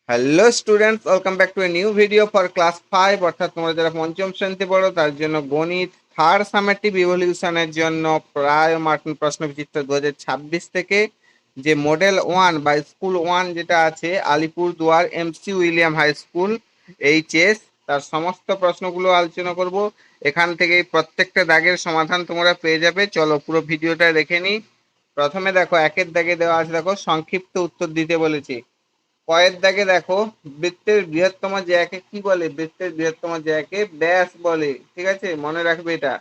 Hello students, welcome back to a new video for class 5। অর্থাৎ তোমরা যারা পঞ্চম শ্রেণীতে পড়ো তার জন্য গণিত থার্ড সামেটিভ ইভলিউশনের জন্য প্রায় মার্কিন প্রশ্ন বিচিত্র 2026 থেকে যে মডেল 1 বা স্কুল 1 যেটা আছে Alipurduar MC William high school HS, তার সমস্ত প্রশ্নগুলো আলোচনা করব। এখান থেকে প্রত্যেকটা দাগের সমাধান তোমরা পেয়ে যাবে। চলো পুরো ভিডিওটা দেখে নিই। প্রথমে দেখো, একের দাগে দেওয়া আছে, দেখো সংক্ষিপ্ত উত্তর দিতে বলেছি। কয়ের দাগে দেখো, বৃত্তের বৃহত্তম জ্যাকে কি বলে? বৃত্তের বৃহত্তম জ্যাকে ব্যাস বলে। ঠিক আছে, মনে রাখবে এটা।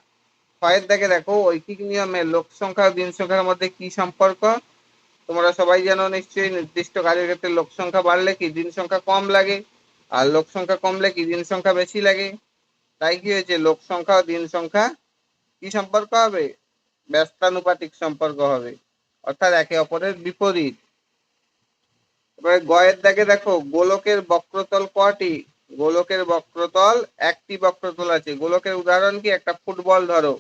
ক্ষয়ের দাগে দেখো, ঐকিক নিয়মে লোক সংখ্যা ও দিন সংখ্যার মধ্যে কি সম্পর্ক? তোমরা সবাই জানো নিশ্চয়ই, নির্দিষ্ট কাজের ক্ষেত্রে লোক সংখ্যা বাড়লে কি দিন সংখ্যা কম লাগে, আর লোক সংখ্যা কমলে কি দিন সংখ্যা বেশি লাগে। তাই কি হয়েছে, লোক সংখ্যা ও দিন সংখ্যা কি সম্পর্ক হবে? ব্যস্তানুপাতিক সম্পর্ক হবে, অর্থাৎ একে অপরের বিপরীত। এবারে গয়ের দাগে দেখো, গোলকের বক্রতল কটি? গোলকের বক্রতল একটি বক্রতল আছে। গোলকের উদাহরণ কি? একটা ফুটবল ধরো,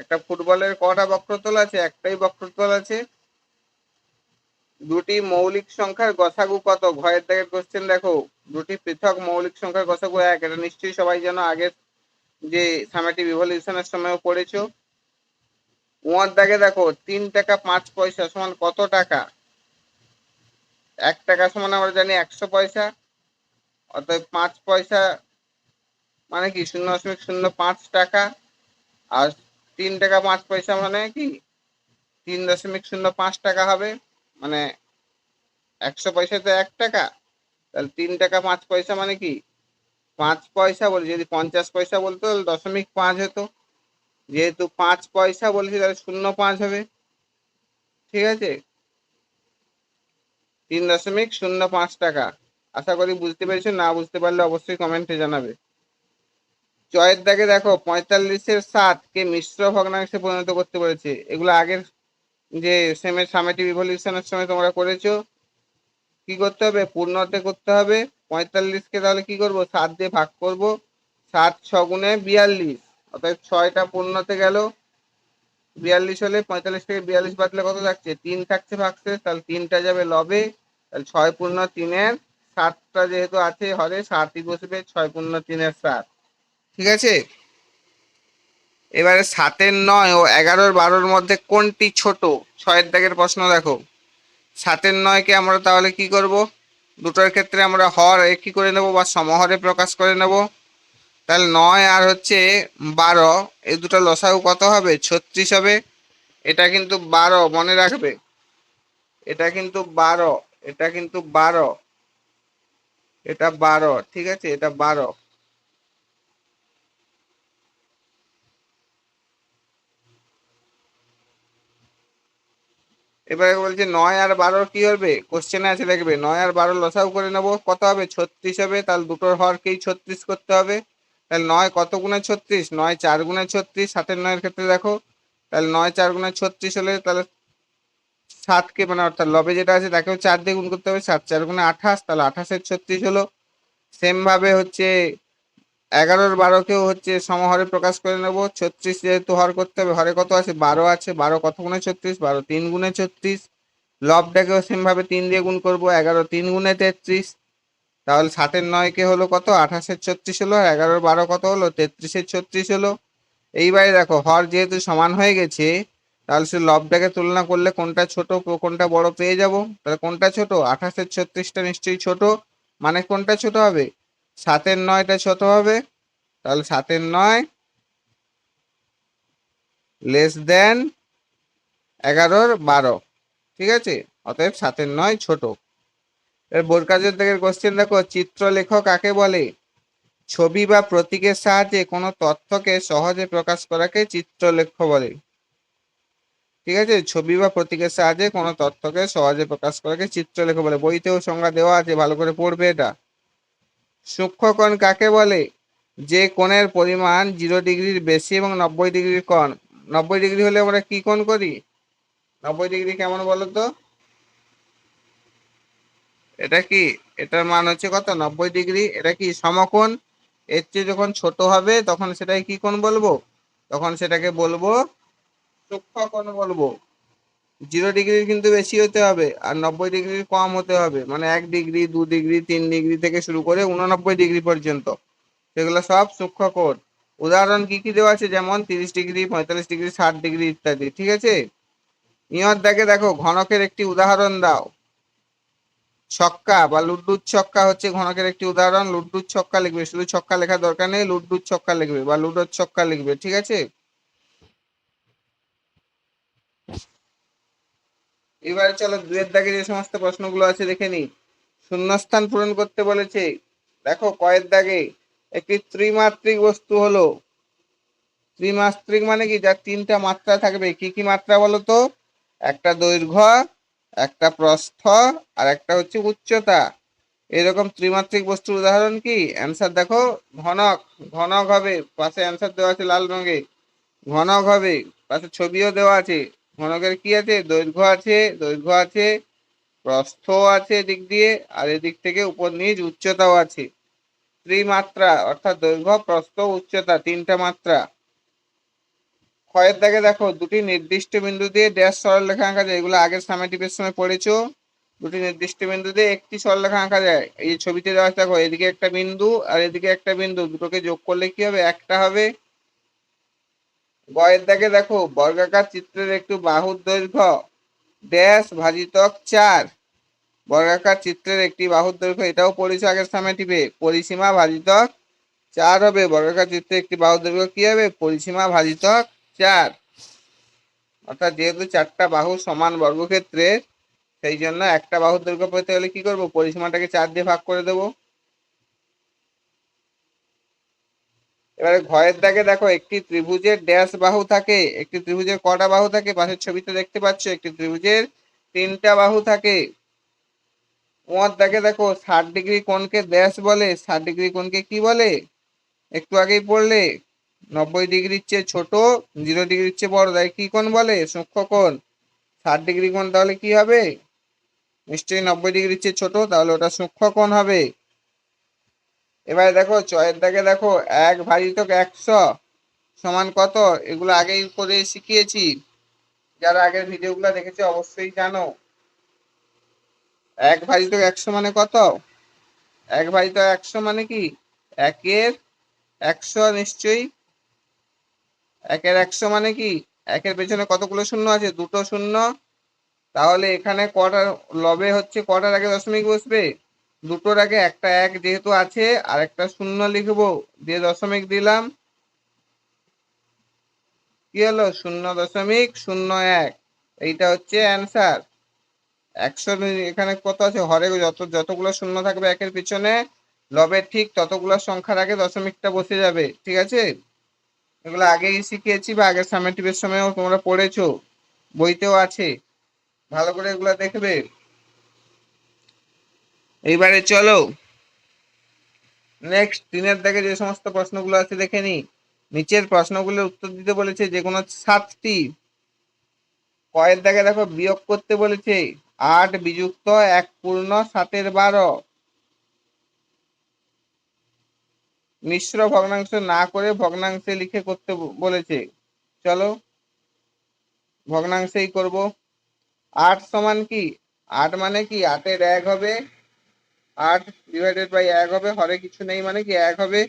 একটা ফুটবলের কটা বক্রতল আছে? একটাই বক্রতল আছে। দুটি মৌলিক সংখ্যার গসাগু কত? ঘয়ের দাগের কোশ্চেন দেখো, দুটি পৃথক মৌলিক সংখ্যার গসাগু 1। এটা নিশ্চয়ই সবাই জানো, আগের যে সামেটিভ ইভলিউশনের সময়ও পড়েছো। উয়ার দাগে দেখো, 3 টাকা 5 পয়সা সমান কত টাকা? 1 টাকা সমান আমরা জানি 100 পয়সা, অর্থাৎ 5 পয়সা মানে কি 0.05 টাকা। আর 3 টাকা 5 পয়সা মানে কি 3.05 টাকা হবে। মানে 100 পয়সা তো 1 টাকা, তাহলে 3 টাকা 5 পয়সা মানে কি 5 পয়সা বলি। যদি 50 পয়সা বলতো তাহলে 0.5 হতো। যেহেতু 5 পয়সা বলেছি তাহলে 0.5 হবে। ঠিক আছে, 3.05 টাকা। আশা করি বুঝতে পেরেছো। না বুঝতে পারলে অবশ্যই কমেন্টে জানাবে। চয়ের দাগে দেখো, 45-এর 7 কে মিশ্র ভগ্নাংশে পরিণত করতে বলেছে। এগুলো আগের যে সেমের সামেটিভ ইভলিউশনের সময় তোমরা করেছো। কি করতে হবে? পূর্ণতে করতে হবে। 45-কে তাহলে কি করব? 7 দিয়ে ভাগ করব। 7 6 গুণে 42, অর্থাৎ 6টা পূর্ণতে গেল। 42 হলে 45 থেকে 42 বাদলে কত থাকছে? 3 থাকছে ভাগশেষ, তাহলে 3টা যাবে লবে। তাহলে 6 পূর্ণ 3-এর 7টা যেহেতু আছে হরে, 7ই বসবে। 6 পূর্ণ 3-এর 7। ঠিক আছে, এবারে 7-এর 9 ও 11-র 12-র মধ্যে কোনটি ছোট? 6-এর দাগের প্রশ্ন দেখো। 7-এর 9-কে আমরা তাহলে কি করব? দুটোর ক্ষেত্রে আমরা হর একই করে নেব বা সমহরে প্রকাশ করে নেব। তাহলে 9 আর হচ্ছে 12, এই দুটো লসাগু কত হবে? 36 হবে। এটা কিন্তু 12, মনে রাখবে। এটা কিন্তু 12, এটা কিন্তু 12, এটা 12। ঠিক আছে, এটা 12। এবারে বলছে 9 আর 12 কি হবে? কোশ্চেনে আছে, দেখবে 9 আর 12 লসাগু করে নেব, কত হবে? 36 হবে। তাহলে দুটোর হরকেই 36 করতে হবে। তাহলে 9 কত গুণে 36? 9 4 গুণে 36। 7-এর 9-এর ক্ষেত্রে দেখো, তাহলে 9 4 গুণে 36 হলে তাহলে 7কে মানে অর্থাৎ লবে যেটা আছে তাকেও 4 দিয়ে গুণ করতে হবে। 7 4 গুণে 28, তাহলে 28-এর 36 হলো। সেম ভাবে হচ্ছে 11-র 12-কেও হচ্ছে সমহরে প্রকাশ করে নেব। 36 যেহেতু হর করতে হবে, হরে কত আছে? 12 আছে। 12 কত গুণে 36? 12 3 গুণে 36। লবটাকেও সেম ভাবে 3 দিয়ে গুণ করব। 11 3 গুণে 33। তাহলে 7-এর 9-কে হলো কত? 28-এর 36 হলো। আর 11-র 12 কত হলো? 33-এর 36 হলো। এইবারে দেখো, হর যেহেতু সমান হয়ে গেছে, তাহলে সে লবটাকে তুলনা করলে কোনটা ছোট কোনটা বড় পেয়ে যাব। তাহলে কোনটা ছোট? 28-এর 36টা নিশ্চয়ই ছোট। মানে কোনটা ছোট হবে? 7-এর 9টা ছোট হবে। তাহলে 7-এর 9 লেস দেন 11-র 12। ঠিক আছে, অতএব 7-এর 9 ছোট। এর বোর্ড কাজের থেকে কোশ্চেন দেখো, চিত্রলেখ কাকে বলে? ছবি বা প্রতীকের সাহায্যে কোনো তথ্যকে সহজে প্রকাশ করাকে চিত্রলেখ বলে। ঠিক আছে, ছবি বা প্রতীকের সাহায্যে কোনো তথ্যকে সহজে প্রকাশ করাকে চিত্রলেখ বলে। বইতেও সংজ্ঞা দেওয়া আছে, ভালো করে পড়বে এটা। সূক্ষ্মকোণ কাকে বলে? যে কোণের পরিমাণ 0 ডিগ্রির বেশি এবং 90 ডিগ্রির কোণ। 90 ডিগ্রি হলে আমরা কি কোণ করি? 90 ডিগ্রি কেমন বলো তো? এটা কি, এটার মান হচ্ছে কত? 90 ডিগ্রি। এটা কি সমকোণ? এর চেয়ে যখন ছোট হবে তখন সেটাকে কি কোণ বলবো? তখন সেটাকে বলবো সূক্ষ্মকোণ বলবো। 0 ডিগ্রির কিন্তু বেশি হতে হবে আর 90 ডিগ্রির কম হতে হবে, মানে 1 ডিগ্রি, 2 ডিগ্রি, 3 ডিগ্রি থেকে শুরু করে 89 ডিগ্রি পর্যন্ত, সেগুলো সব সূক্ষ্ম কোণ। উদাহরণ কি কি দেওয়া আছে, যেমন 30 ডিগ্রি, 45 ডিগ্রি, 60 ডিগ্রি ইত্যাদি। ঠিক আছে, নিয়ত দাগে দেখো ঘনকের একটি উদাহরণ দাও। ছক্কা বা লুড্ডুর ছক্কা হচ্ছে ঘনকের একটি উদাহরণ। লুড্ডুর ছক্কা লিখবে, শুধু ছক্কা লেখার দরকার নেই, লুড্ডুর ছক্কা লিখবে বা লুডোর ছক্কা লিখবে। ঠিক আছে, এবারে চলো 2-এর দাগে যে সমস্ত প্রশ্নগুলো আছে দেখে নি। শূন্যস্থান পূরণ করতে বলেছে। দেখো কয়ের দাগে একটি ত্রিমাত্রিক বস্তু হলো, ত্রিমাত্রিক মানে কি, যার 3টা মাত্রা থাকবে। কি কি মাত্রা বলো তো? একটা দৈর্ঘ্য, একটা প্রস্থ, আর একটা হচ্ছে উচ্চতা। এরকম ত্রিমাত্রিক বস্তুর উদাহরণ কি? অ্যান্সার দেখো ঘনক। ঘনক হবে, পাশে অ্যান্সার দেওয়া আছে লাল রঙে, ঘনক হবে। পাশে ছবিও দেওয়া আছে। ঘনকের কি আছে? দৈর্ঘ্য আছে, দৈর্ঘ্য আছে, প্রস্থ আছে এদিক দিয়ে, আর এদিক থেকে উপর নিচ উচ্চতাও আছে। ত্রিমাত্রা অর্থাৎ দৈর্ঘ্য, প্রস্থ, উচ্চতা, 3টা মাত্রা। ক্ষয়ের দাগে দেখো দুটি নির্দিষ্ট বিন্দু দিয়ে ড্যাশ সরলরেখা আঁকা যায়। এগুলো আগের সামেটিভের সময় পড়েছো। দুটি নির্দিষ্ট বিন্দু দিয়ে একটি সরলরেখা আঁকা যায়। এই ছবিতে দেওয়া আছে দেখো, এদিকে একটা বিন্দু আর এদিকে একটা বিন্দু, দুটোকে যোগ করলে কি হবে? একটা হবে। গয়ের দাগে দেখো বর্গাকার চিত্রের একটু বাহুর দৈর্ঘ্য ড্যাশ ভাজিতক 4। বর্গাকার চিত্রের একটি বাহুর দৈর্ঘ্য, এটাও পড়েছো আগের সামেটিভে, পরিসীমা ভাজিতক 4 হবে। বর্গাকার চিত্রের একটি বাহুর দৈর্ঘ্য কি হবে? পরিসীমা ভাজিতক 4। অর্থাৎ যেহেতু 4টা বাহু সমান বর্গক্ষেত্রের, সেই জন্য একটা বাহুর দৈর্ঘ্য পেতে হলে কি করব? পরিসীমাটাকে 4 দিয়ে ভাগ করে দেব। এবারে ঘয়ের দাগে দেখো একটি ত্রিভুজের ড্যাশ বাহু থাকে। একটি ত্রিভুজের কটা বাহু থাকে? পাশের ছবিতে দেখতে পাচ্ছ, একটি ত্রিভুজের 3টা বাহু থাকে। উমার দাগে দেখো 60 ডিগ্রি কোণকে ড্যাশ বলে। 60 ডিগ্রি কোণকে কি বলে? একটু আগেই পড়লে, 90 ডিগ্রির চেয়ে ছোট, 0 ডিগ্রির চেয়ে বড়, তাই কি কোণ বলে? সূক্ষ্ম কোণ। 60 ডিগ্রি কোণ তাহলে কি হবে? নিশ্চয়ই 90 ডিগ্রির চেয়ে ছোট, তাহলে ওটা সূক্ষ্ম কোণ হবে। এবারে দেখো চয়ের দাগে দেখো 1/100 সমান কত? এগুলো আগেই করে শিখিয়েছি, যারা আগের ভিডিওগুলো দেখেছে অবশ্যই জানো। 1/100 মানে কত? 1/100 মানে কি? 1/100 নিশ্চয়ই। 1/100 মানে কি? একের পেছনে কতগুলো শূন্য আছে? দুটো শূন্য। তাহলে এখানে কটা লবে হচ্ছে, কটার আগে দশমিক বসবে? দুটোর আগে একটা এক যেহেতু আছে, আর একটা শূন্য লিখবো, দিয়ে দশমিক দিলাম, কি হলো? 0.01। এইটা হচ্ছে অ্যান্সার। 100 এখানে কত আছে? হরে যতগুলো শূন্য থাকবে একের পিছনে, লবের ঠিক ততগুলো সংখ্যার আগে দশমিকটা বসে যাবে। ঠিক আছে, এগুলো আগেই শিখিয়েছি বা আগের সামেটিভের সময়ও তোমরা পড়েছো, বইতেও আছে, ভালো করে এগুলো দেখবে। এইবারে চলো নেক্সট 3-এর দাগে যে সমস্ত প্রশ্নগুলো আছে দেখে নি। নিচের প্রশ্নগুলোর উত্তর দিতে বলেছে যে কোনো 7টি। কয়ের দাগে দেখো বিয়োগ করতে বলেছে। 8 বিযুক্ত 1 পূর্ণ 7/12। মিশ্র ভগ্নাংশ না করে ভগ্নাংশে লিখে করতে বলেছে। চলো ভগ্নাংশেই করব। 8 সমান কি? 8 মানে কি? 8-এর 1 হবে, 8/1 হবে, হরে কিছু নেই মানে কি 1 হবে,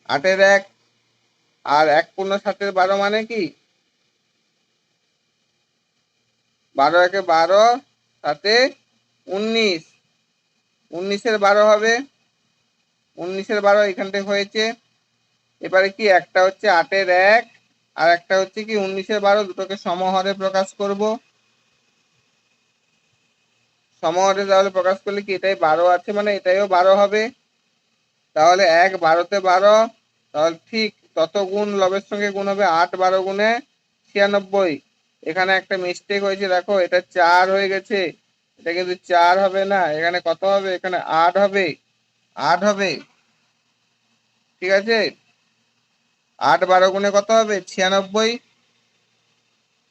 8-এর 1। আর 1 পূর্ণ 7/12 মানে কি? 12 × 12, 7-এ 19, 19-এর 12 হবে, 19-এর 12 এখানটায় হয়েছে। এবারে কি একটা হচ্ছে 8-এর 1 আর একটা হচ্ছে কি 19-এর 12, দুটোকে সমহরে প্রকাশ করব। সমহরে তাহলে প্রকাশ করলে কি এটাই 12 আছে মানে এটাইও 12 হবে। তাহলে 1 12-তে 12, তাহলে ঠিক তত গুণ লবের সঙ্গে গুণ হবে, 8 12 গুণে 96। এখানে একটা মিস্টেক হয়েছে, দেখো এটা 4 হয়ে গেছে, এটা কিন্তু 4 হবে না, এখানে কত হবে? এখানে 8 হবে, 8 হবে। ঠিক আছে, 8 12 গুণে কত হবে? 96।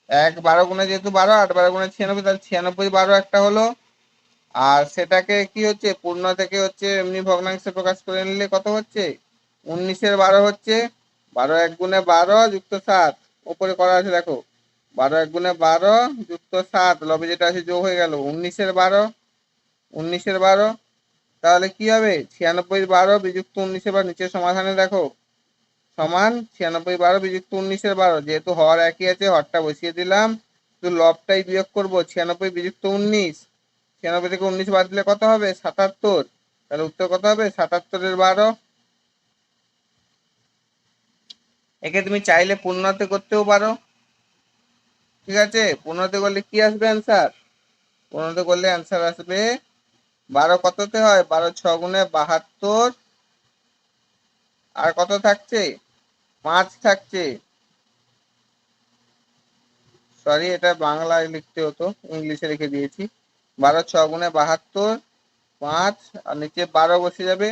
1 12 গুণে যেহেতু 12, 8 12 গুণে 96, তাহলে 96 12 একটা হলো। আর সেটাকে কি হচ্ছে, পূর্ণ থেকে হচ্ছে এমনি ভগ্নাংশে প্রকাশ করে নিলে কত হচ্ছে? 19-এর 12 হচ্ছে। 12 1 গুণে 12 যুক্ত 7, উপরে করা আছে দেখো, 12 এক গুণে 12 যুক্ত 7, লবে যেটা আছে যোগ হয়ে গেল 19-এর 12, 19-এর 12। তাহলে কি হবে 96-এর 12 বিযুক্ত 19-এর 12, নিচের সমাধানে দেখো সমান 96 12 বিযুক্ত 19-এর 12, যেহেতু হর একই আছে হরটা বসিয়ে দিলাম, তো লবটাই বিয়োগ করবো 96 বিযুক্ত 19, 96 থেকে 19 বাদ দিলে কত হবে 77, তাহলে উত্তর কত হবে 77-এর 12। একে তুমি চাইলে পূর্ণতে করতেও পারো, ঠিক আছে, পূর্ণতে করলে কি আসবে অ্যান্সার, পূর্ণতে করলে অ্যান্সার আসবে 12 কততে হয় 12 6 গুণে 72, আর কত থাকছে 5 থাকছে, সরি এটা বাংলায় লিখতে হতো, ইংলিশে লিখে দিয়েছি। 12 6 গুণে 72, 5 আর নিচে 12 বসে যাবে,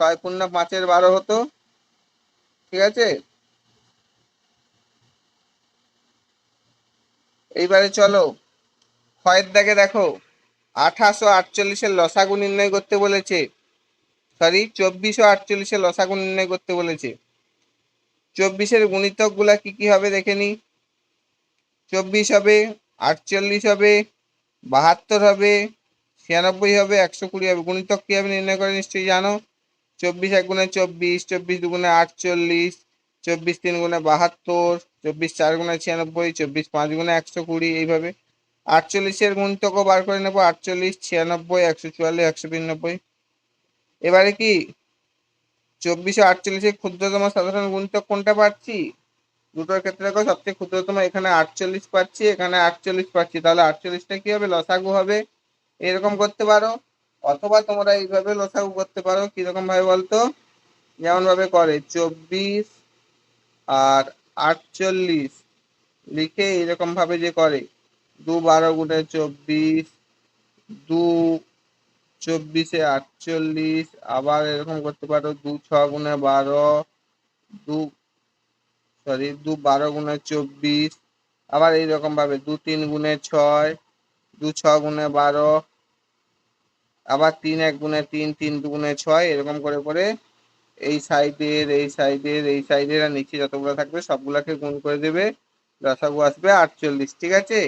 6 পূর্ণ 5-এর 12 হতো, ঠিক আছে। এইবারে চলো ক্ষয়ের দাগে দেখো 28 ও 48-এর লসাগু নির্ণয় করতে বলেছে, সরি 24 ও 48-এর লসাগু নির্ণয় করতে বলেছে। 24-এর গুণিতক গুলা কি কি হবে দেখে নি, 24 হবে, 48 হবে, 72 হবে, 96 হবে, 120 হবে। গুণিতক কিভাবে নির্ণয় করে নিশ্চয়ই জানো, 24 এক গুণে 24, 24 দুগুণে 48, 24 তিন গুণে 72, 24 চার গুণে 96, 24 পাঁচ গুণে 120, এইভাবে। 48-এর গুণিতকও বার করে নেবো, 48, 96, 144, 192। এবারে কি 24 ও 48-এর ক্ষুদ্রতম সাধারণ গুণিতক কোনটা পাচ্ছি, দুটোর ক্ষেত্রে দেখো সবচেয়ে ক্ষুদ্রতম এখানে 48 পাচ্ছি, এখানে 48 পাচ্ছি, তাহলে 48টা কি হবে লসাগু হবে, এরকম করতে পারো। অথবা তোমরা এইভাবে লসাগু করতে পারো, কিরকম ভাবে বলতো, যেমন ভাবে করে 24 আর 48 লিখে এরকম ভাবে যে করে 2 12 গুণে 24, 2 24-এ 48, আবার এরকম করতে পারো 2 6 গুণে 12, 2 2 12 গুণে 24, আবার এইরকম ভাবে 2 3 গুণে 6, 2 6 গুণে 12, আবার 3 1 গুণে 3, 3 2 গুণে 6, এরকম করে করে এই সাইডের এই সাইডের এই সাইডের আর নিচে যতগুলো থাকবে সবগুলাকে গুণ করে দেবে, লসাগু আসবে 48, ঠিক আছে।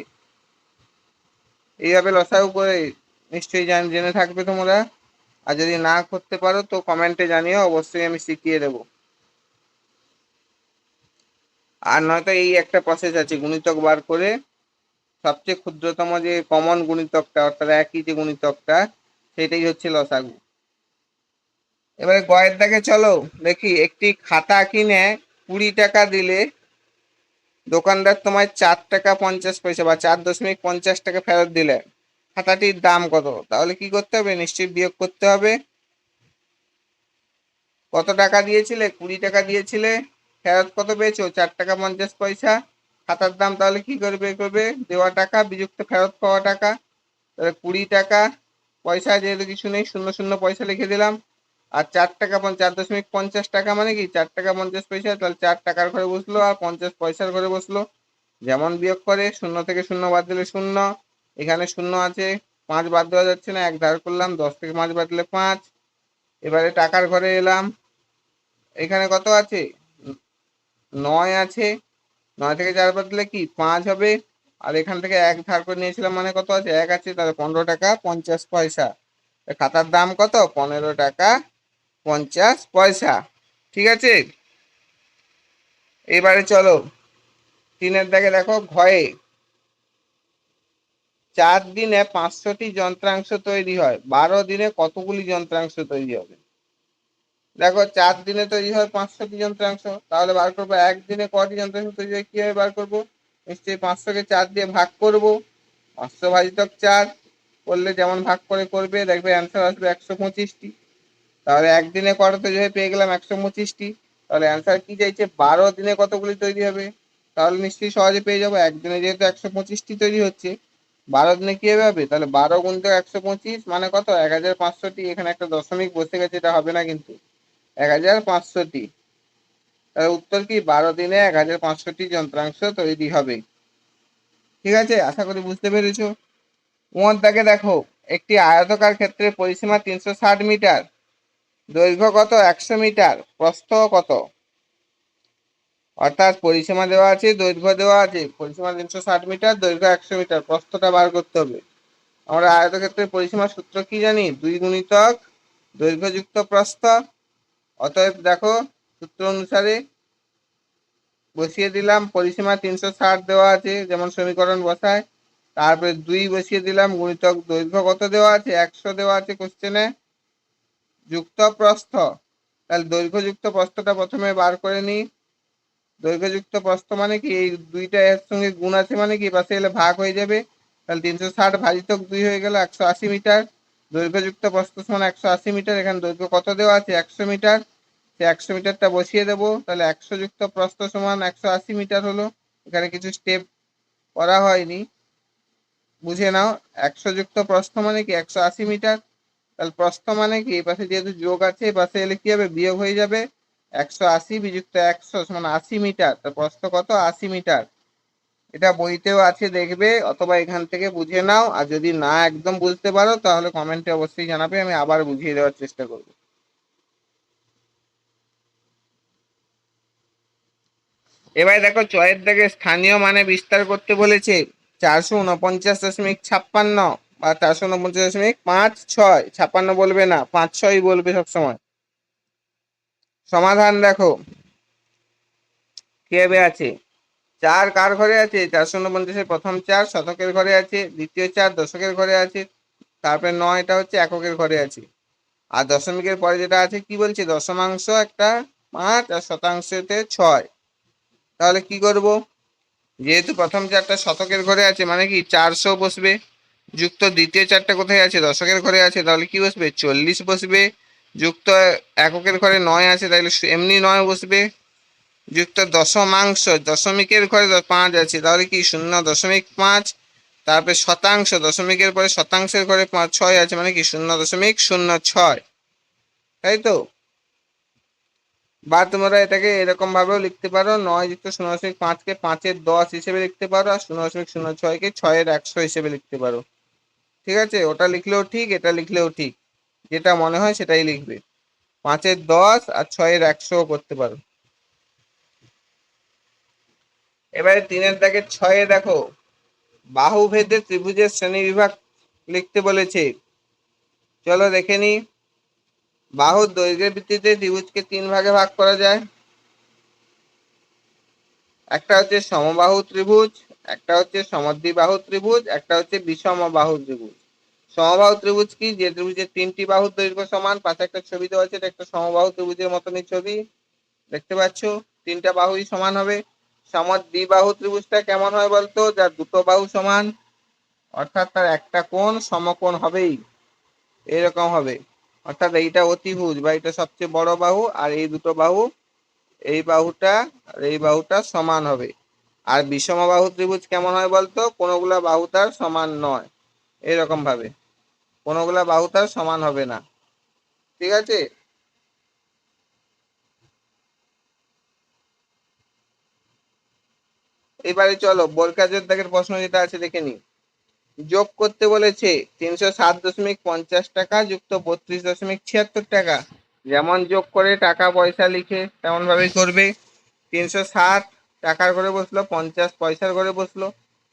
এইভাবে লসাগু করে নিশ্চয়ই জেনে থাকবে তোমরা, আর যদি না করতে পারো তো কমেন্টে জানিও, অবশ্যই আমি শিখিয়ে দেবো। আর নয়তো এই একটা প্রসেস আছে গুণিতক বার করে সবচেয়ে ক্ষুদ্রতম যে কমন গুণিতকটা, অর্থাৎ একই যে গুণিতকটা, সেটাই হচ্ছে লসাগু। এবারে গয়ের দাগে চলো দেখি, একটি খাতা কিনে 20 টাকা দিলে দোকানদার তোমায় 4 টাকা 50 পয়সা বা 4.50 টাকা ফেরত দিলে, খাতাটির দাম কত, তাহলে কি করতে হবে নিশ্চয়ই বিয়োগ করতে হবে। কত টাকা দিয়েছিলে 20 টাকা দিয়েছিলে, ফেরত কত পেয়েছো 4 টাকা 50 পয়সা, খাতার দাম তাহলে কি করে বের করবে, দেওয়া টাকা বিযুক্ত ফেরত পাওয়া টাকা, তাহলে 20 টাকা, পয়সা যেহেতু কিছু নেই শূন্য শূন্য পয়সা লিখে দিলাম, আর 4 টাকা 4.50 টাকা মানে কি 4 টাকা 50 পয়সা, তাহলে 4 টাকার ঘরে বসলো আর 50 পয়সার ঘরে বসলো, যেমন বিয়োগ করে শূন্য থেকে শূন্য বাদ দিলে শূন্য, এখানে শূন্য আছে 5 বাদ দেওয়া যাচ্ছে না, 1 ধার করলাম, 10 থেকে 5 বাদ দিলে 5। এবারে টাকার ঘরে এলাম, এখানে কত আছে 9 আছে, 9 থেকে 4 বাদ দিলে কি 5 হবে, আর এখান থেকে 1 ধার করে নিয়েছিলাম মানে কত আছে 1 আছে, তাহলে 15 টাকা 50 পয়সা। খাতার দাম কত 15 টাকা 50 পয়সা, ঠিক আছে। এবারে চলো 3-এর দাগে দেখো ঘয়ে 4 দিনে 500টি যন্ত্রাংশ তৈরি হয়, 12 দিনে কতগুলি যন্ত্রাংশ তৈরি হবে। দেখো 4 দিনে তৈরি হয় 500টি যন্ত্রাংশ, তাহলে বার করবো একদিনে কটি যন্ত্রাংশ তৈরি হয়, কিভাবে বার করবো, নিশ্চয়ই 500-কে 4 দিয়ে ভাগ করব, 500 ভাজিতক 4 করলে যেমন ভাগ করে করবে দেখবে অ্যান্সার আসবে 125টি, তাহলে একদিনে কটা তৈরি হয় পেয়ে গেলাম 125টি, তাহলে অ্যান্সার কি চাইছে 12 দিনে কতগুলি তৈরি হবে, তাহলে নিশ্চয়ই সহজে পেয়ে যাবো, একদিনে যেহেতু 125টি তৈরি হচ্ছে 12 দিনে কি হবে, তাহলে 12 গুণিতক 125 মানে কত 1500টি, এখানে একটা দশমিক বসে গেছে, এটা হবে না কিন্তু 1500টি, তাহলে উত্তর কি 12 দিনে 1500টি যন্ত্রাংশ তৈরি হবে, ঠিক আছে, আশা করি বুঝতে পেরেছো। উমর দাগে দেখো একটি আয়তকার ক্ষেত্রের পরিসীমা 360 মিটার, দৈর্ঘ্য কত 100 মিটার, প্রস্থ কত, অর্থাৎ পরিসীমা দেওয়া আছে, দৈর্ঘ্য দেওয়া আছে, পরিসীমা 360 মিটার, দৈর্ঘ্য 100 মিটার, প্রস্থটা বার করতে হবে। আমরা আয়তক্ষেত্রের পরিসীমার সূত্র কি জানি? 2 গুণিতক দৈর্ঘ্য যুক্ত প্রস্থ। অতএব দেখো সূত্র অনুসারে বসিয়ে দিলাম, পরিসীমা 360 দেওয়া আছে যেমন সমীকরণ বসায়, তারপরে 2 বসিয়ে দিলাম, গুণিতক দৈর্ঘ্য কত দেওয়া আছে? 100 দেওয়া আছে কোশ্চেনে, যুক্ত প্রস্থ। তাহলে দৈর্ঘ্য যুক্ত প্রস্থটা প্রথমে বার করে নিই। দৈর্ঘ্য যুক্ত প্রস্থ মানে কি? এই দুইটা এর সঙ্গে গুণ আছে মানে কি পাশে এলে ভাগ হয়ে যাবে। তাহলে 360 ভাজিতক 2 হয়ে গেল 180 মিটার। দৈর্ঘ্য যুক্ত প্রস্থ সমান 180 মিটার। এখানে দৈর্ঘ্য কত দেওয়া আছে? 100 মিটার। সেই 100 মিটারটা বসিয়ে দেবো। তাহলে 100 যুক্ত প্রস্থ সমান 180 মিটার হলো। এখানে কিছু স্টেপ করা হয়নি, বুঝে নাও। 100 যুক্ত প্রস্থ মানে কি? 180 মিটার। তাহলে প্রস্থ মানে কি? এই পাশে যেহেতু যোগ আছে, এই পাশে এলে কি হবে? বিয়োগ হয়ে যাবে। 180 বিযুক্ত 100 সমান 80 মিটার। তার প্রস্থ কত? 80 মিটার। এটা বইতেও আছে, দেখবে, অথবা এখান থেকে বুঝে নাও। আর যদি না একদম বুঝতে পারো তাহলে কমেন্টে অবশ্যই জানাবে, আমি আবার বুঝিয়ে দেওয়ার চেষ্টা করব। এবার দেখো চয়ের দাগে স্থানীয় মানে বিস্তার করতে বলেছে। 449.56 বা 449.56, 56 বলবে না, 56 বলবে সবসময়। সমাধান দেখো কিভাবে আছে। 4 কার ঘরে আছে? 449-এর প্রথম 4 শতকের ঘরে আছে, দ্বিতীয় 4 দশকের ঘরে আছে, তারপরে 9 এটা হচ্ছে এককের ঘরে আছে। আর দশমিকের পরে যেটা আছে কি বলছে? দশমাংশ একটা 5 আর শতাংশতে 6। তাহলে কি করব? যেহেতু প্রথম 4টা শতকের ঘরে আছে মানে কি 400 বসবে, যুক্ত দ্বিতীয় 4টা কোথায় আছে? দশকের ঘরে আছে, তাহলে কি বসবে? 40 বসবে, যুক্ত এককের ঘরে 9 আছে, তাহলে এমনি 9 বসবে, যুক্ত দশমাংশ দশমিকের ঘরে 5 আছে, তাহলে কি 0.5। তারপরে শতাংশ দশমিকের পরে শতাংশের ঘরে 6 আছে মানে কি 0.06। তাই তো? বা তোমরা এটাকে এরকম ভাবেও লিখতে পারো, 9 যুক্ত 0.5কে 5-এর 10 হিসেবে লিখতে পারো, আর 0.06কে 6-এর 100 হিসেবে লিখতে পারো। ঠিক আছে? ওটা লিখলেও ঠিক, এটা লিখলেও ঠিক, যেটা মনে হয় সেটাই লিখবে। 5-এর 10 আর 6-এর 100 করতে পারো। এবারে 3-এর দাগে 6-এ দেখো বাহু ভেদে ত্রিভুজের শ্রেণী বিভাগ লিখতে বলেছে। চলো দেখে নি। বাহুর দৈর্ঘ্যের ভিত্তিতে ত্রিভুজকে 3 ভাগে ভাগ করা যায়। একটা হচ্ছে সমবাহু ত্রিভুজ, একটা হচ্ছে সমদ্বিবাহু ত্রিভুজ, একটা হচ্ছে বিষমবাহু ত্রিভুজ। সমবাহু ত্রিভুজ কি? যে ত্রিভুজের 3টি বাহুর দৈর্ঘ্য সমান। পাশে একটা ছবি দেওয়া আছে, এটা একটা সমবাহু ত্রিভুজের মতনই ছবি, দেখতে পাচ্ছ? 3টা বাহুই সমান হবে। সমদ্বিবাহু ত্রিভুজটা কেমন হয় বলতো? যার দুটো বাহু সমান, অর্থাৎ তার একটা কোণ সমকোণ হবেই, এরকম হবে। অর্থাৎ এইটা অতিভুজ বা এটা সবচেয়ে বড় বাহু, আর এই দুটো বাহু, এই বাহুটা আর এই বাহুটা সমান হবে। আর বিষমবাহু ত্রিভুজ কেমন হয় বলতো? কোনগুলা বাহু তার সমান নয়, এরকম ভাবে কোনগুলা বাহু তার সমান হবে না। ঠিক আছে? এবারে চলো বর্গাকার দাগের প্রশ্ন যেটা আছে দেখে নি। যোগ করতে বলেছে 307.50 যুক্ত 32.76 টাকা। যেমন যোগ করে টাকা পয়সা লিখে তেমন ভাবেই করবে। 307 টাকার ঘরে বসলো, 50 পয়সার ঘরে বসলো,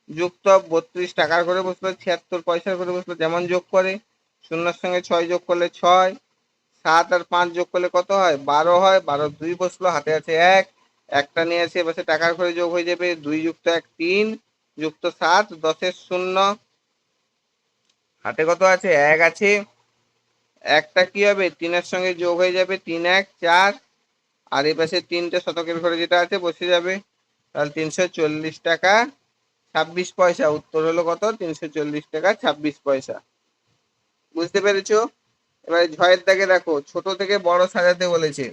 যুক্ত 32 টাকার ঘরে বসলো, 76 পয়সার ঘরে বসলো, যেমন যোগ করে। শূন্যের সঙ্গে 6 যোগ করলে 6, 7 আর 5 যোগ করলে কত হয়? 12 হয়। 12 2 বসলো, হাতে আছে 1, একটা নিয়ে এসে বসে টাকার ঘরে যোগ হয়ে যাবে। 2 যুক্ত 1 3, যুক্ত 7, 10-এর 0, হাতে কত আছে? 1 আছে। একটা কি হবে? 3-এর সঙ্গে যোগ হয়ে যাবে, 3 1 4, আর এই পাশে 3টে শতকের ঘরে যেটা আছে বসে যাবে। তাহলে 340 টাকা 26 পয়সা। উত্তর হলো কত? 340 টাকা 26 পয়সা। বুঝতে পেরেছো? এবারে ছয়ের দাগে দেখো ছোট থেকে বড় সাজাতে বলেছে।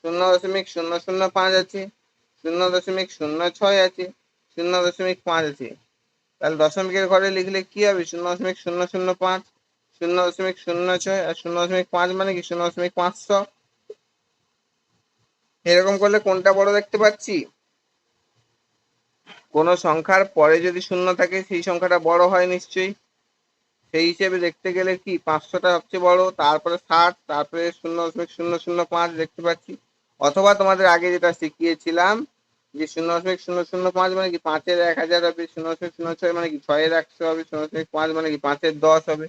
0.005 আছে, 0.06 আছে, 0.5 আছে। তাহলে দশমিকের ঘরে লিখলে কি হবে? 0.005, 0.06 আর 0.5 মানে কি 0.500। এরকম করলে কোনটা বড় দেখতে পাচ্ছি? কোন সংখ্যার পরে যদি শূন্য থাকে সেই সংখ্যাটা বড় হয় নিশ্চয়ই। সেই হিসেবে দেখতে গেলে কি 500টা সবচেয়ে বড়, তারপরে 60, তারপরে 0.005 দেখতে পাচ্ছি। অথবা তোমাদের আগে যেটা শিখিয়েছিলাম যে 0.005 মানে কি 5-এর 1000 হবে, 0.06 মানে কি 6-এর 100 হবে, 0.5 মানে কি 5-এর 10 হবে।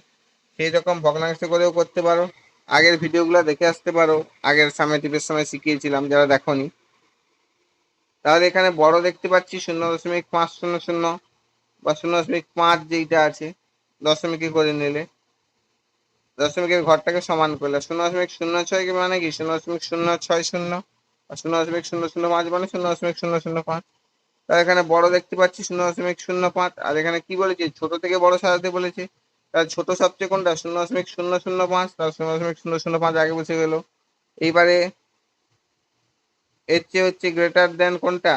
সেই রকম ভগ্নাংশ করেও করতে পারো। আগের ভিডিওগুলো দেখে আসতে পারো, আগের সামেটিভের সময় শিখিয়েছিলাম যারা দেখোনি। তাহলে এখানে বড় দেখতে পাচ্ছি 0.500 বা 0.5 যেইটা আছে দশমিকে করে নিলে, দশমিকের ঘরটাকে সমান করলে 0.06 মানে কি 0.060 আর 0.005 মানে 0.005। তাহলে এখানে বড় দেখতে পাচ্ছি 0.05, আর এখানে কি বলেছে ছোট থেকে বড় সাজাতে বলেছে। তাহলে ছোট সবচেয়ে কোনটা 0.005, তাহলে 0.005 আগে বসে গেল। এইবারে এর চেয়ে হচ্ছে গ্রেটার দেন কোনটা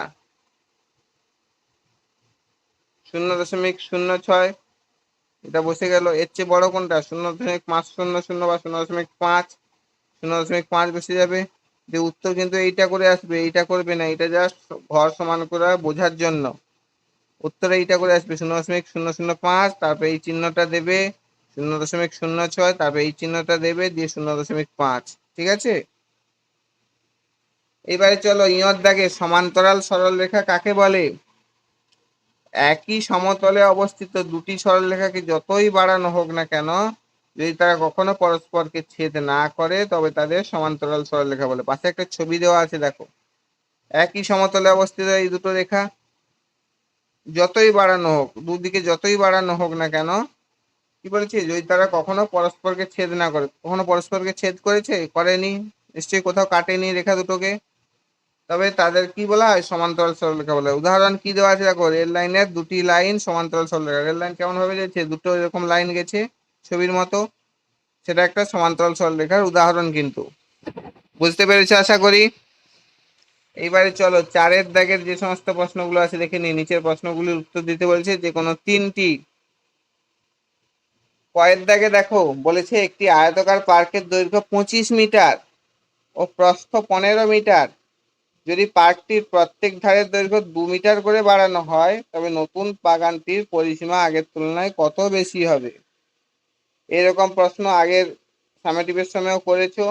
0.06, এটা বসে গেল। এর চেয়ে বড় কোনটা 0.500 বা 0.5, 0.5 বসে যাবে। যে উত্তর কিন্তু এইটা করে আসবে, এইটা করবে না, এটা জাস্ট ঘর সমান করা বোঝার জন্য। উত্তরে এইটা করে আসবে 0.005, তারপরে এই চিহ্নটা দেবে 0.06, তারপরে এই চিহ্নটা দেবে দিয়ে 0.5। ঠিক আছে। এবারে চলো ইয়র দাগে সমান্তরাল সরলরেখা কাকে বলে। একই সমতলে অবস্থিত দুটি সরলরেখাকে যতই বাড়ানো হোক না কেন, যদি তারা কখনো পরস্পরকে ছেদ না করে তবে তাদের সমান্তরাল সরলরেখা বলে। পাশে একটা ছবি দেওয়া আছে দেখো, একই সমতলে অবস্থিত এই দুটো রেখা যতই বাড়ানো হোক, দুদিকে যতই বাড়ানো হোক না কেন, কি বলেছি যদি তারা কখনো পরস্পরকে ছেদ না করে। কখনো পরস্পরকে ছেদ করেছে? করেনি, নিশ্চয়ই কোথাও কাটেনি রেখা দুটোকে, তবে তাদের কি বলা হয় সমান্তরাল সরলরেখা বলে। উদাহরণ কি দেওয়া আছে দেখো, রেল লাইনের দুটি লাইন সমান্তরাল সরলরেখা। রেল লাইন কেমন ভাবে গেছে, দুটো এরকম লাইন গেছে ছবির মতো, সেটা একটা সমান্তরাল সরলরেখার উদাহরণ। কিন্তু বুঝতে পেরেছো আশা করি। এইবারে চলো 4-এর দাগের যে সমস্ত প্রশ্নগুলো আছে দেখে নিই। নিচের প্রশ্নগুলির উত্তর দিতে বলছে যে কোনো তিনটি। কয়ের দাগে দেখো বলেছে একটি আয়তাকার পার্কের দৈর্ঘ্য 25 মিটার ও প্রস্থ 15 মিটার। যদি পার্কটির প্রত্যেক ধারের দৈর্ঘ্য 2 মিটার করে বাড়ানো হয় তবে নতুন বাগানটির পরিসীমা আগের তুলনায় কত বেশি হবে। এরকম প্রশ্ন আগের সামেটিভের সময়ও করেছো,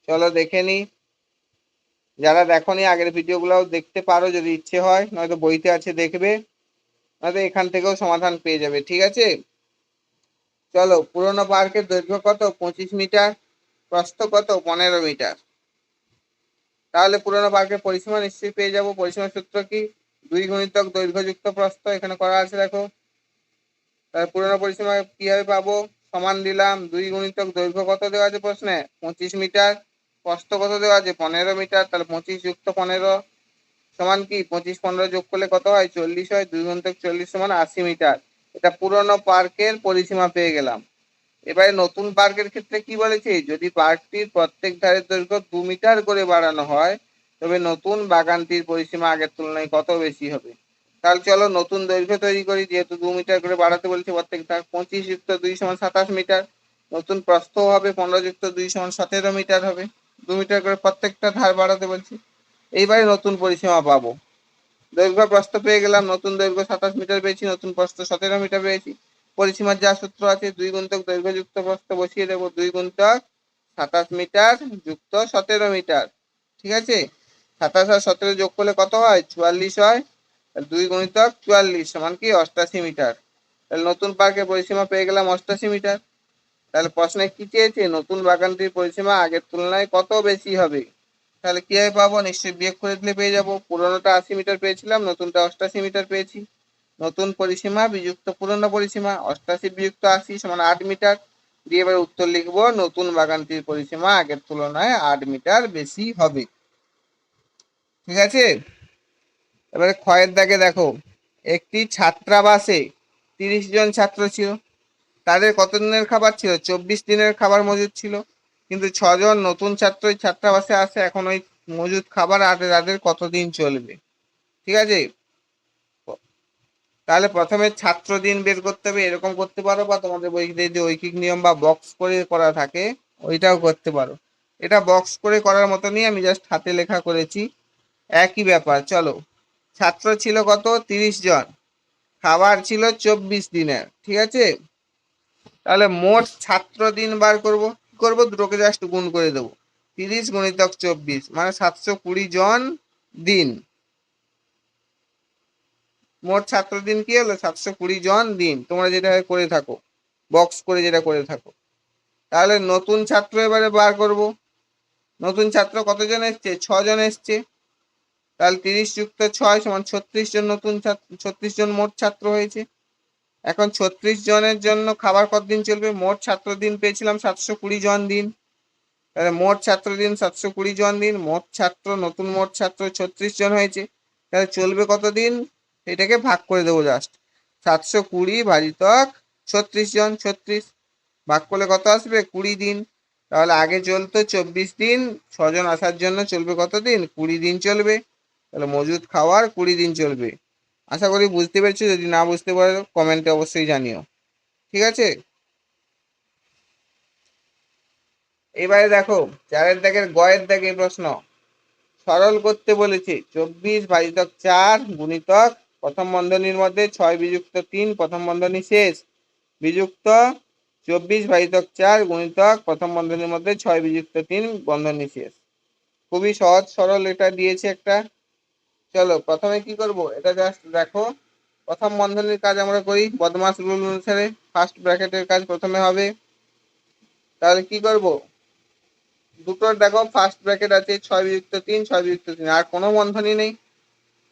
চলো দেখে নি। যারা দেখোনি আগের ভিডিওগুলোও দেখতে পারো যদি ইচ্ছে হয়, নয়তো বইতে আছে দেখবে, নয়তো এখান থেকেও সমাধান পেয়ে যাবে। ঠিক আছে। চলো, পুরনো পার্কের দৈর্ঘ্য কত 25 মিটার, প্রস্থ কত 15 মিটার। তাহলে পুরনো পার্কের পরিসীমা নিশ্চয়ই পেয়ে যাব। পরিসীমার সূত্র কি, 2 গুণিতক দৈর্ঘ্য যুক্ত প্রস্থ, এখানে করা আছে দেখো। তাহলে পুরনো পরিসীমা কিভাবে পাবো, সমান দিলাম 2 গুণিতক দৈর্ঘ্য কত দেওয়া আছে প্রশ্নে 25 মিটার, প্রস্থ কত দেওয়া আছে 15 মিটার, তাহলে 25 যুক্ত 15 সমান কি 25 15 যোগ করলে কত হয় 40 হয়। 2 গুণিতক 40 সমান 80 মিটার। এটা পুরনো পার্কের পরিসীমা পেয়ে গেলাম। এবারে নতুন পার্কের ক্ষেত্রে কি বলেছে, যদি পার্কটির প্রত্যেক ধারের দৈর্ঘ্য 2 মিটার করে বাড়ানো হয় তবে নতুন বাগানটির পরিসীমা আগের তুলনায় কত বেশি হবে। তাহলে চলো নতুন দৈর্ঘ্য তৈরি করি, যেহেতু 2 মিটার করে বাড়াতে বলছে প্রত্যেক ধার। 25 যুক্ত 2 সমান 27 মিটার। নতুন প্রস্থ হবে 15 যুক্ত 2 সমান 17 মিটার হবে। 2 মিটার করে প্রত্যেকটা ধার বাড়াতে বলছি। এইবারে নতুন পরিসীমা পাবো। দৈর্ঘ্য প্রস্থ পেয়ে গেলাম, নতুন দৈর্ঘ্য 27 মিটার পেয়েছি, নতুন প্রস্থ 17 মিটার পেয়েছি। পরিসীমার যা সূত্র আছে 2 গুণিতক দৈর্ঘ্য যুক্ত প্রস্থ বসিয়ে দেবো, 2 গুণিতক 27 মিটার যুক্ত 17 মিটার। ঠিক আছে। 27 আর 17 যোগ করলে কত হয় 44 হয়। 2 গুণিতক 44 সমান কি 88 মিটার। তাহলে নতুন পার্কের পরিসীমা পেয়ে গেলাম 88 মিটার। তাহলে প্রশ্নে কি চেয়েছে, নতুন বাগানটির পরিসীমা আগের তুলনায় কত বেশি হবে। তাহলে কিভাবে পাবো, নিশ্চয়ই বিয়োগ করে দিলে পেয়ে যাবো। পুরোনোটা 80 মিটার পেয়েছিলাম, নতুনটা 88 মিটার পেয়েছি। নতুন পরিসীমা বিযুক্ত পুরনো পরিসীমা, 88 বিযুক্ত 80 সমান 8 মিটার। দিয়ে এবার উত্তর লিখবো, নতুন বাগানটির পরিসীমা আগের তুলনায় 8 মিটার বেশি হবে। ঠিক আছে। এবারে ক্ষয়ের দাগে দেখো, একটি ছাত্রাবাসে 30 জন ছাত্র ছিল। তাদের কত দিনের খাবার ছিল 24 দিনের খাবার মজুদ ছিল। কিন্তু 6 জন নতুন ছাত্র ওই ছাত্রাবাসে আসে, এখন ওই মজুদ খাবার আর তাদের কতদিন চলবে। ঠিক আছে। তাহলে প্রথমে ছাত্র দিন বের করতে হবে, এরকম করতে পারো, বা তোমাদের বইতে যে ঐকিক নিয়ম বা বক্স করে করা থাকে ওইটাও করতে পারো। এটা বক্স করে করার মতনই, আমি জাস্ট হাতে লেখা করেছি, একই ব্যাপার। চলো, ছাত্র ছিল কত 30 জন, খাবার ছিল 24 দিনের। ঠিক আছে। তাহলে মোট ছাত্র দিন বার করব, কি করবো দুটোকে জাস্ট গুণ করে দেবো। 30 গুণিতক 24 মানে 720 জন দিন। মোট ছাত্র দিন কি হলো? 720 জন দিন। তোমরা যেটা করে থাকো, বক্স করে যেটা করে থাকো। তাহলে নতুন ছাত্র এবারে বার করব। নতুন ছাত্র কতজন এসছে? 6 জন এসছে। তাহলে 30 যুক্ত 6 সমান 36 জন নতুন ছাত্র, 36 জন মোট ছাত্র হয়েছে। এখন 36 জনের জন্য খাবার কতদিন চলবে? মোট ছাত্র দিন পেয়েছিলাম 720 জন দিন। তাহলে মোট ছাত্র দিন 720 জন দিন, মোট ছাত্র নতুন মোট ছাত্র 36 জন হয়েছে। তাহলে চলবে কতদিন? এটাকে ভাগ করে দেবো জাস্ট। 720 ভাজিতক 36 জন, 36 ভাগ করলে কত আসবে? 20 দিন। তাহলে আগে চলতো 24 দিন, 6 জন আসার জন্য চলবে কতদিন? 20 দিন চলবে। তাহলে মজুদ খাওয়ার 20 দিন চলবে। আশা করি বুঝতে পেরেছো। যদি না বুঝতে পারো কমেন্টে অবশ্যই জানিও। ঠিক আছে, এবারে দেখো 4 দাগের গয়ের দাগে প্রশ্ন। সরল করতে বলেছে। 24 ভাজিতক 4 গুণিতক প্রথম বন্ধনীর মধ্যে 6 বিযুক্ত 3 প্রথম বন্ধনী শেষ বিযুক্ত 24 ভাজিতক 4 গুণিতক প্রথম বন্ধনীর মধ্যে 6 বিযুক্ত 3 বন্ধনী শেষ। খুবই সহজ সরল এটা দিয়েছে একটা। চলো প্রথমে কি করব, এটা জাস্ট দেখো। প্রথম বন্ধনীর কাজ আমরা করি বদমাস রুল অনুসারে। ফার্স্ট ব্র্যাকেটের কাজ প্রথমে হবে। তাহলে কি করব, দুটোর দেখো ফার্স্ট ব্র্যাকেট আছে 6 বিযুক্ত 3 6 বিযুক্ত 3, আর কোনো বন্ধনী নেই।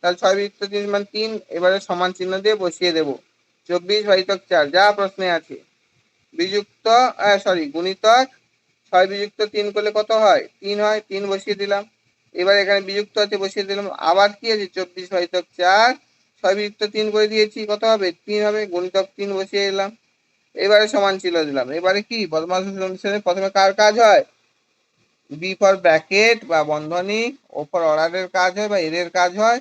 তাহলে 6 বিযুক্ত 3 মানে 3। এবারে সমান চিহ্ন দিয়ে বসিয়ে দেব 24 ভাজিতক 4 যা প্রশ্নে আছে বিযুক্ত সরি গুণিতক 6 বিযুক্ত 3 করলে কত হয়? 3 হয়। 3 বসিয়ে দিলাম। এবার এখানে বিযুক্ত আছে বসিয়ে দিলাম। আবার কি আছে? 24 ভাজিতক 4 6 বিযুক্ত 3 করে দিয়েছি, কত হবে? 3 হবে। গুণিতক 3 বসিয়ে দিলাম। এবারে সমান চিহ্ন দিলাম। এবারে কি বদমাশ অনুসারে প্রথমে কার কাজ হয়? বি ফর ব্র্যাকেট বা বন্ধনী, ও ফর অর্ডারের কাজ হয় বা এর কাজ হয়।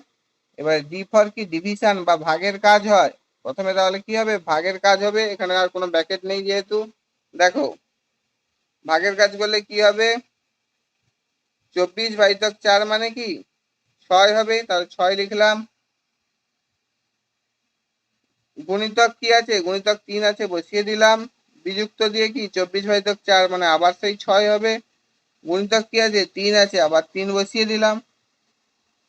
এবার ডি ফর কি ডিভিশন বা ভাগের কাজ হয়। প্রথমে তাহলে কি হবে? ভাগের কাজ হবে। এখানে আর কোনো ব্র্যাকেট নেই যেহেতু। দেখো ভাগের কাজ করলে কি হবে? 24 ভাজিতক 4 মানে কি 6 হবে। তাহলে 6 লিখলাম। গুণিতক কি আছে? গুণিতক 3 আছে বসিয়ে দিলাম। বিযুক্ত দিয়ে কি 24 ভাজিতক 4 মানে আবার সেই 6 হবে। গুণিতক কি আছে? 3 আছে, আবার 3 বসিয়ে দিলাম।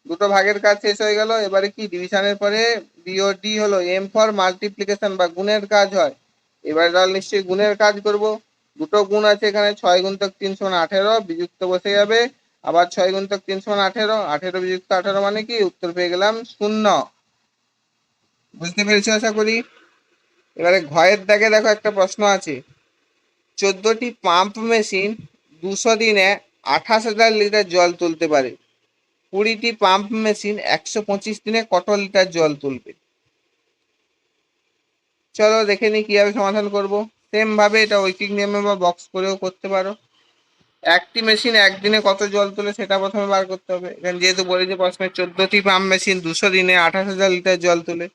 দুটো ভাগের কাজ শেষ হয়ে গেল। এবারে কি ডিভিশনের পরে বিওডি হলো এম ফর মাল্টিপ্লিকেশন বা গুণের কাজ হয়। এবারে তাহলে নিশ্চয়ই গুণের কাজ করব। দুটো গুণ আছে এখানে, 6 গুণিতক 3 সমান 18 বিযুক্ত বসে যাবে। আবার 6 গুণিতক 3 সমান 18, 18 বিযুক্ত 18 মানে কি উত্তর পেয়ে গেলাম 0। বুঝতে পেরেছো আশা করি। এবারে ঘয়ের দাগে দেখো একটা প্রশ্ন আছে। 14টি পাম্প মেশিন 200 দিনে 28,000 লিটার জল তুলতে পারে। 20টি পাম্প মেশিন 125 দিনে কত লিটার জল তুলবে? চলো দেখে নি কিভাবে সমাধান করব। সেম ভাবে এটা ঐকিক নিয়মে বা বক্স করেও করতে পারো। একটি মেশিন একদিনে কত জল তোলে সেটা প্রথমে বার করতে হবে। এখানে যেহেতু বলেছে প্রশ্নে 14টি পাম্প মেশিন 200 দিনে 28,000 লিটার জল তোলে,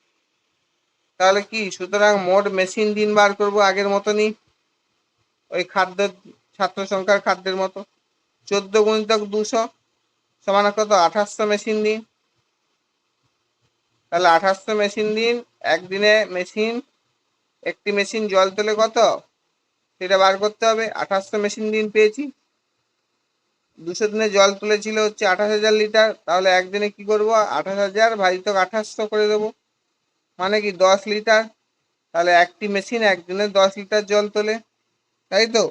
তাহলে কি সুতরাং মোট মেশিন দিন বার করব আগের মতনই, ওই খাদ্য ছাত্র সংখ্যার খাদ্যের মতো। 14 গুণিতক 200 সমান কত? 2800 মেশিন দিন। তাহলে 2800 মেশিন দিন একদিনে মেশিন, একটি মেশিন জল তোলে কত সেটা বার করতে হবে। 2800 মেশিন দিন পেয়েছি। 200 দিনে জল তুলেছিল হচ্ছে 28,000 লিটার। তাহলে একদিনে কি করব? 28,000 ভাজিতক 2800 করে দেবো, মানে কি 10 লিটার। তাহলে একটি মেশিন একদিনে 10 লিটার জল তোলে, তাই তো?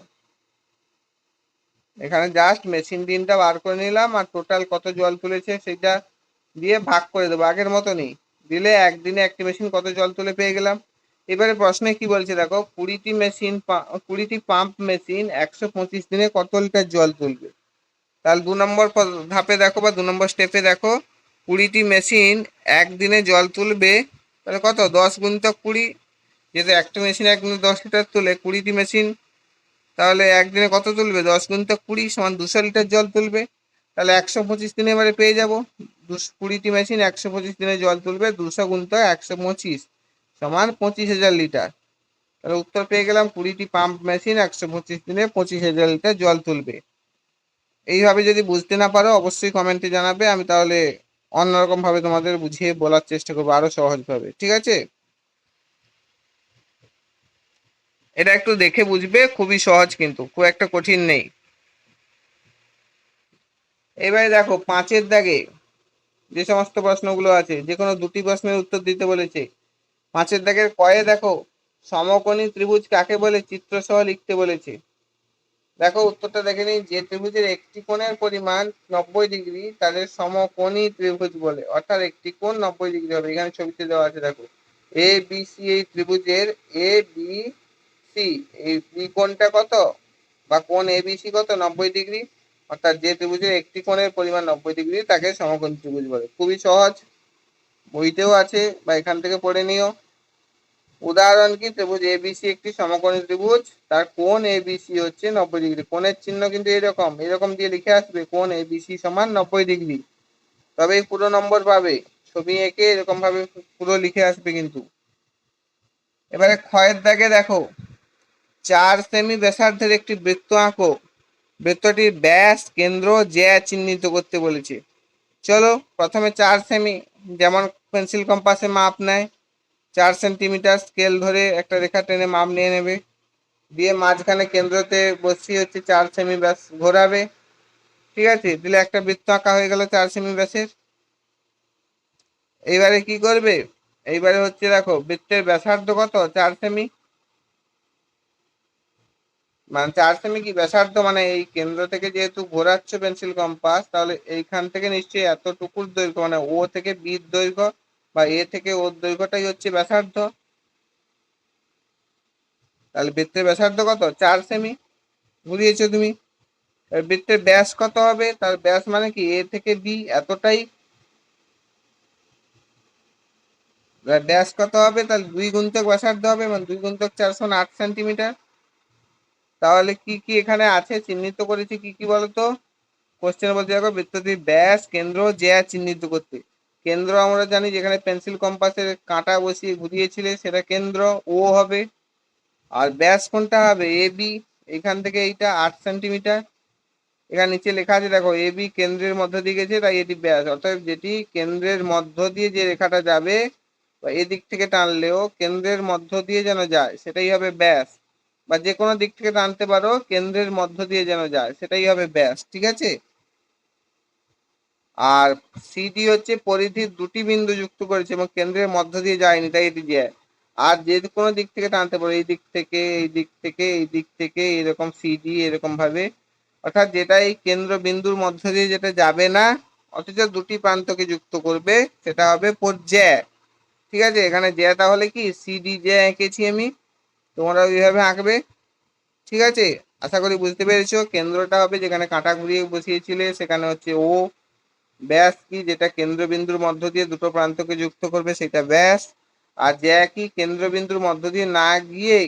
এখানে জাস্ট মেশিন দিনটা বার করে নিলাম আর টোটাল কত জল তুলেছে সেটা দিয়ে ভাগ করে দেবো আগের মতনই। দিলে একদিনে একটি মেশিন কত জল তুলে পেয়ে গেলাম। এবারে প্রশ্নে কি বলছে দেখো, 20টি পাম্প মেশিন 125 দিনে কত লিটার জল তুলবে। তাহলে 2 নম্বর ধাপে দেখো বা 2 নম্বর স্টেপে দেখো, 20টি মেশিন একদিনে জল তুলবে। তাহলে কত? 10 গুণিতক 20। যেহেতু একটা মেশিন একদিনে 10 লিটার তুলে, 20টি মেশিন তাহলে একদিনে কত তুলবে? 10 গুণিতক 20 সমান 200 লিটার জল তুলবে। তাহলে 125 দিনে এবারে পেয়ে যাবো। 20টি মেশিন 125 দিনে জল তুলবে, 200 গুণিতক 125 সমান 25,000 লিটার। তাহলে উত্তর পেয়ে গেলাম 20টি পাম্প মেশিন 125 দিনে 25,000 লিটার জল তুলবে। এইভাবে যদি বুঝতে না পারো অবশ্যই কমেন্টে জানাবে, আমি তাহলে অন্যরকম ভাবে তোমাদের বুঝিয়ে বলার চেষ্টা করবো আরো সহজ ভাবে। ঠিক আছে, এটা একটু দেখে বুঝবে, খুবই সহজ কিন্তু খুব একটা কঠিন নেই। এবারে দেখো 5-এর দাগে যে সমস্ত প্রশ্নগুলো আছে, যে কোনো দুটি প্রশ্নের উত্তর দিতে বলেছে। 5-এর দাগের কয়ে দেখো, সমকোণী ত্রিভুজ কাকে বলে চিত্র সহ লিখতে বলেছে। দেখো উত্তরটা দেখে নিই। যে ত্রিভুজের একটি কোণের পরিমাণ 90 ডিগ্রি তাদের সমকোণী ত্রিভুজ বলে, অর্থাৎ একটি কোণ 90 ডিগ্রি হবে। এখানে ছবিতে দেওয়া আছে দেখো, এ বি সি, এই ত্রিভুজের এ বি সি, এই বি কোণটা কত, বা কোণ এ বি সি কত, 90 ডিগ্রি। অর্থাৎ যে ত্রিভুজের একটি কোণের পরিমাণ 90 ডিগ্রি তাকে সমকোণী ত্রিভুজ বলে। খুবই সহজ, বইতেও আছে বা এখান থেকে পড়ে নিও। উদাহরণ কি, ত্রিভুজ এবিসি একটি সমকোণী ত্রিভুজ, তার কোণ এবিসি হচ্ছে 90 ডিগ্রি। কোণের চিহ্ন কিন্তু এরকম এরকম দিয়ে লিখে আসবে, কোণ এবিসি সমান 90 ডিগ্রি, তবেই পুরো নম্বর পাবে। ছবি এঁকে এরকম ভাবে পুরো লিখে আসবে কিন্তু। এবারে ক্ষয়ের দাগে দেখো, 4 সেমি ব্যাসার্ধের একটি বৃত্ত আঁকো। বৃত্তটির ব্যাস, কেন্দ্র, জ্যা চিহ্নিত করতে বলেছে। চলো প্রথমে 4 সেমি, যেমন পেন্সিল কম্পাসে মাপ নেয়, 4 সেন্টিমিটার স্কেল ধরে একটা রেখা টেনে মাপ নিয়ে নেবে, দিয়ে মাঝখানে কেন্দ্রতে বসিয়ে হচ্ছে 4 সেমি ব্যাস ঘোরাবে। ঠিক আছে, দিলে একটা বৃত্ত আঁকা হয়ে গেল 4 সেমি ব্যাসের। এইবারে কি করবে, এইবারে হচ্ছে দেখো বৃত্তের ব্যাসার্ধ কত, 4 সেমি, মানে 4 সেমি কি ব্যাসার্ধ, মানে এই কেন্দ্র থেকে যেহেতু ঘোরাচ্ছ পেন্সিল কম্পাস, তাহলে এইখান থেকে নিশ্চয়ই এতটুকুর দৈর্ঘ্য, মানে ও থেকে বির দৈর্ঘ্য বা এ থেকে ওর দৈর্ঘ্যটাই হচ্ছে ব্যাসার্ধ। তাহলে বৃত্তের ব্যাসার্ধ কত, 4 সেমি ঘুরিয়েছো তুমি। বৃত্তের ব্যাস কত হবে, তার ব্যাস মানে কি এ থেকে বি এতটাই, ব্যাস কত হবে, তাহলে 2 গুণিতক ব্যাসার্ধ হবে, মানে 2 গুণিতক 4 সমান 8 সেন্টিমিটার। তাহলে কি কি এখানে আছে চিহ্নিত করেছি, কি কি বলতো। কোশ্চেন বলতে দেখো, বৃত্তটির ব্যাস, কেন্দ্র, জ্যা চিহ্নিত করতে। কেন্দ্র আমরা জানি, যেখানে পেন্সিল কম্পাসের কাঁটা বসিয়ে ঘুরিয়েছিলে সেটা কেন্দ্র, ও হবে। আর ব্যাস কোনটা হবে, এ বি, এখান থেকে এইটা 8 সেন্টিমিটার। এখানে নিচে লেখা আছে দেখো, এ বি কেন্দ্রের মধ্য দিয়ে গেছে, তাই এটি ব্যাস। অর্থাৎ যেটি কেন্দ্রের মধ্য দিয়ে যে রেখাটা যাবে, বা এদিক থেকে টানলেও কেন্দ্রের মধ্য দিয়ে যেন যায় সেটাই হবে ব্যাস, বা যে কোনো দিক থেকে টানতে পারো, কেন্দ্রের মধ্য দিয়ে যেন যায় সেটাই হবে ব্যাস। ঠিক আছে। আর সিডি হচ্ছে পরিধির দুটি বিন্দু যুক্ত করেছে এবং কেন্দ্রের মধ্য দিয়ে যায়নি, তাই এটি যায়। আর যে কোনো দিক থেকে টানতে পারো, এই দিক থেকে, এই দিক থেকে, এই দিক থেকে, এরকম সিডি এরকম ভাবে। অর্থাৎ যেটা এই কেন্দ্র বিন্দুর মধ্য দিয়ে যেটা যাবে না, অথচ দুটি প্রান্তকে যুক্ত করবে, সেটা হবে জ্যা। ঠিক আছে, এখানে জ্যা তাহলে কি সিডি জ্যা এঁকেছি আমি, তোমরা ওইভাবে আঁকবে। ঠিক আছে, আশা করি বুঝতে পেরেছো। কেন্দ্রটা হবে যেখানে কাঁটা ঘুরিয়ে বসিয়েছিলে, সেখানে হচ্ছে ও। ব্যাস কি, যেটা কেন্দ্রবিন্দুর মধ্য দিয়ে দুটো প্রান্তকে যুক্ত করবে, সেটা ব্যাস। আর জ্যা কি, কেন্দ্রবিন্দুর মধ্য দিয়ে না গিয়ে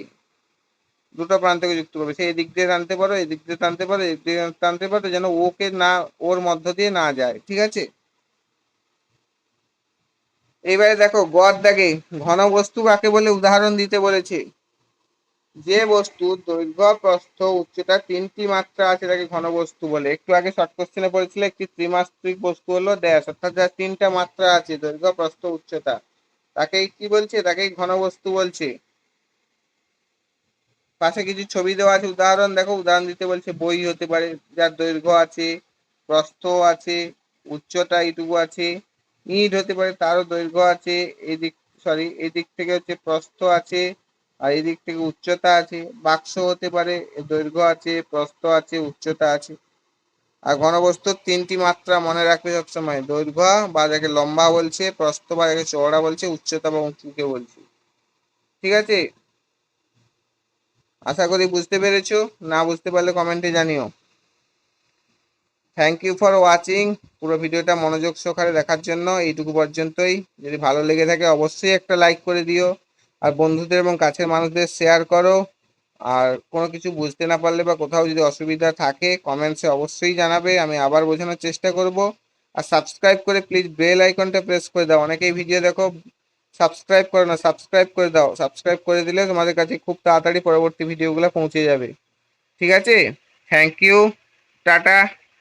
দুটো প্রান্তকে যুক্ত করবে, সেই দিক দিয়ে টানতে পারো, এদিক দিয়ে টানতে পারো, এদিক দিয়ে টানতে পারো, যেন ওকে না, ওর মধ্য দিয়ে না যায়। ঠিক আছে। এইবারে দেখো গড় দাগে, ঘন বস্তু কাকে বলে উদাহরণ দিতে বলেছে। যে বস্তুর দৈর্ঘ্য, প্রস্থ, উচ্চতা 3টি মাত্রা আছে তাকে ঘনবস্তু বলে। একটু আগে শর্ট কোশ্চেনে পড়েছিল, একটি ত্রিমাত্রিক বস্তু হলো ড্যাশ, অর্থাৎ যার 3টা মাত্রা আছে, দৈর্ঘ্য, প্রস্থ, উচ্চতা, তাকেই কি বলছে, তাকেই ঘনবস্তু বলছে। পাশে কিছু ছবি দেওয়া আছে, উদাহরণ দেখো, উদাহরণ দিতে বলছে। বই হতে পারে, যার দৈর্ঘ্য আছে, প্রস্থ আছে, উচ্চতা এইটুকু আছে। ইট হতে পারে, তারও দৈর্ঘ্য আছে, এদিক, সরি, এদিক থেকে হচ্ছে প্রস্থ আছে, আর এদিক থেকে উচ্চতা আছে। বাক্স হতে পারে, এর দৈর্ঘ্য আছে, প্রস্থ আছে, উচ্চতা আছে। আর ঘনবস্তুর 3টি মাত্রা মনে রাখবে সবসময়, দৈর্ঘ্য বা যাকে লম্বা বলছে, প্রস্থ বা যাকে চওড়া বলছে, উচ্চতা বা উঁচুকে বলছে। ঠিক আছে, আশা করি বুঝতে পেরেছো। না বুঝতে পারলে কমেন্টে জানিও। Thank you for watching. পুরো ভিডিওটা মনোযোগ সহকারে দেখার জন্য এইটুকু পর্যন্তই। যদি ভালো লেগে থাকে অবশ্যই একটা লাইক করে দিও, আর বন্ধুদের এবং কাছের মানুষদের শেয়ার করো। আর কোনো কিছু বুঝতে না পারলে বা কোথাও যদি অসুবিধা থাকে কমেন্টসে অবশ্যই জানাবে, আমি আবার বোঝানোর চেষ্টা করব। আর সাবস্ক্রাইব করে প্লিজ বেল আইকনটা প্রেস করে দাও। অনেকেই ভিডিও দেখো, সাবস্ক্রাইব করো না, সাবস্ক্রাইব করে দাও। সাবস্ক্রাইব করে দিলে তোমাদের কাছে খুব তাড়াতাড়ি পরবর্তী ভিডিওগুলো পৌঁছে যাবে। ঠিক আছে, থ্যাংক ইউ, টাটা।